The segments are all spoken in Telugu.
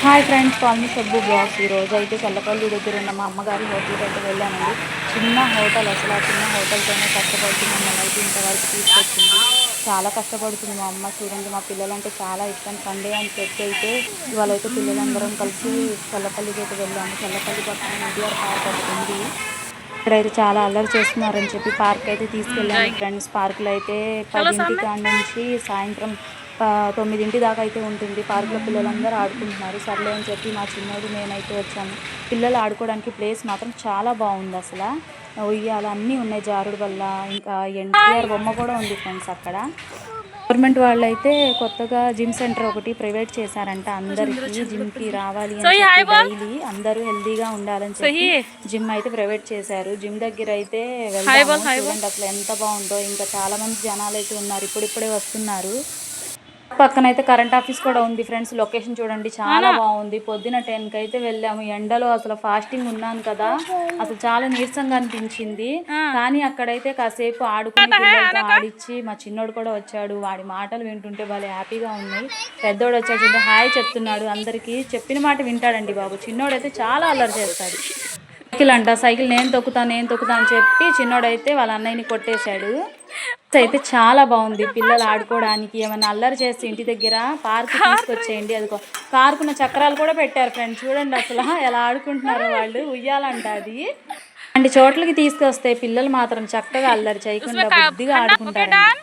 హాయ్ ఫ్రెండ్స్, కాల్మీ సబ్బు బ్లాగ్స్. ఈరోజు అయితే చల్లపల్లి దగ్గర ఉన్న మా అమ్మగారి హోటల్కి అయితే వెళ్ళానండి. చిన్న హోటల్, అసలు ఆ చిన్న హోటల్తోనే కష్టపడుతూ మమ్మల్ని అయితే ఇంతవరకు తీసుకొచ్చింది. చాలా కష్టపడుతుంది మా అమ్మ. చూడండి, మా పిల్లలంటే చాలా ఇష్టం. సండే అని చెప్పి అయితే ఇవాళైతే పిల్లలందరం కలిసి చల్లపల్లికి అయితే వెళ్ళాము. చల్లపల్లి పక్కన ఎన్టీఆర్ పార్క్ ఒకటి ఉంది. ఇక్కడైతే చాలా అల్లరి చేస్తున్నారని చెప్పి పార్క్ అయితే తీసుకెళ్ళాము ఫ్రెండ్స్. పార్కులో అయితే 10 కాడ నుంచి సాయంత్రం 9 దాకా అయితే ఉంటుంది. పార్కులో పిల్లలందరూ ఆడుకుంటున్నారు. సర్లే అని చెప్పి మా చిన్నోడు నేనైతే వచ్చాము. పిల్లలు ఆడుకోవడానికి ప్లేస్ మాత్రం చాలా బాగుంది. అసలు ఉయ్యాల అన్నీ ఉన్నాయి, జారుడు వల్ల. ఇంకా ఎన్టీఆర్ బొమ్మ కూడా ఉంది ఫ్రెండ్స్ అక్కడ. గవర్నమెంట్ వాళ్ళు అయితే కొత్తగా జిమ్ సెంటర్ ఒకటి ప్రైవేట్ చేశారంట. అందరికీ జిమ్కి రావాలి అని చెప్పి డైలీ అందరూ హెల్దీగా ఉండాలని చెప్పి జిమ్ అయితే ప్రైవేట్ చేశారు. జిమ్ దగ్గర అయితే వెళ్దాము. చూడండి అసలు ఎంత బాగుందో. ఇంకా చాలా మంది జనాలు అయితే ఉన్నారు, ఇప్పుడిప్పుడే వస్తున్నారు. పక్కన అయితే కరెంట్ ఆఫీస్ కూడా ఉంది ఫ్రెండ్స్. లొకేషన్ చూడండి, చాలా బాగుంది. పొద్దున 10కి అయితే వెళ్ళాము. ఎండలో అసలు ఫాస్టింగ్ ఉన్నాను కదా, అసలు చాలా నీరసంగా అనిపించింది. కానీ అక్కడైతే కాసేపు ఆడుకుని పిల్లలతో ఆడిచ్చి మా చిన్నోడు కూడా వచ్చాడు. వాడి మాటలు వింటుంటే భలే హ్యాపీగా ఉన్నాయి. పెద్దోడు వచ్చాడు, హాయ్ చెప్తున్నాడు అందరికీ. చెప్పిన మాట వింటాడండి బాబు. చిన్నోడైతే చాలా అల్లరి చేస్తాడు. సైకిల్ నేను తొక్కుతా అని చెప్పి చిన్నోడైతే వాళ్ళ అన్నయ్యని కొట్టేశాడు. అయితే చాలా బాగుంది. పిల్లలు ఆడుకోవడానికి ఏమైనా అల్లరి చేస్తే ఇంటి దగ్గర పార్క్ తీసుకొచ్చేయండి. అది కారుకున్న చక్రాలు కూడా పెట్టారు ఫ్రెండ్స్. చూడండి అసలు ఎలా ఆడుకుంటున్నారో వాళ్ళు. ఉయ్యాలంట అది. అంటే చోట్లకి తీసుకొస్తే పిల్లలు మాత్రం చక్కగా అల్లరి చేయకుండా బుద్ధిగా ఆడుకుంటారండి.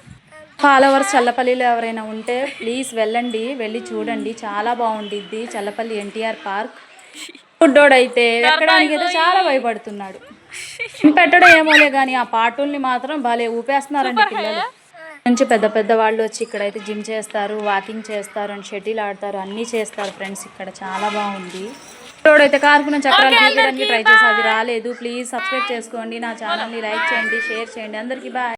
ఫాలోవర్స్ చల్లపల్లిలో ఎవరైనా ఉంటే ప్లీజ్ వెళ్ళండి, వెళ్ళి చూడండి. చాలా బాగుండిద్ది చల్లపల్లి ఎన్టీఆర్ పార్క్. ఫుడ్డోడైతే ఎక్కడానికి అయితే చాలా భయపడుతున్నాడు. పెట్టడం ఏమోలే కానీ ఆ పాటల్ని మాత్రం భలే ఊపేస్తున్నారండి పిల్లలు. నుంచి పెద్ద పెద్ద వాళ్ళు వచ్చి ఇక్కడైతే జిమ్ చేస్తారు, వాకింగ్ చేస్తారు, అండ్ షటిల్ ఆడతారు, అన్నీ చేస్తారు ఫ్రెండ్స్. ఇక్కడ చాలా బాగుంది. అయితే కారుకున్న చక్రాలు తీయడానికి ట్రై చేసి అది రాలేదు. ప్లీజ్ సబ్స్క్రైబ్ చేసుకోండి, నా ఛానల్ని లైక్ చేయండి, షేర్ చేయండి. అందరికీ బాయ్.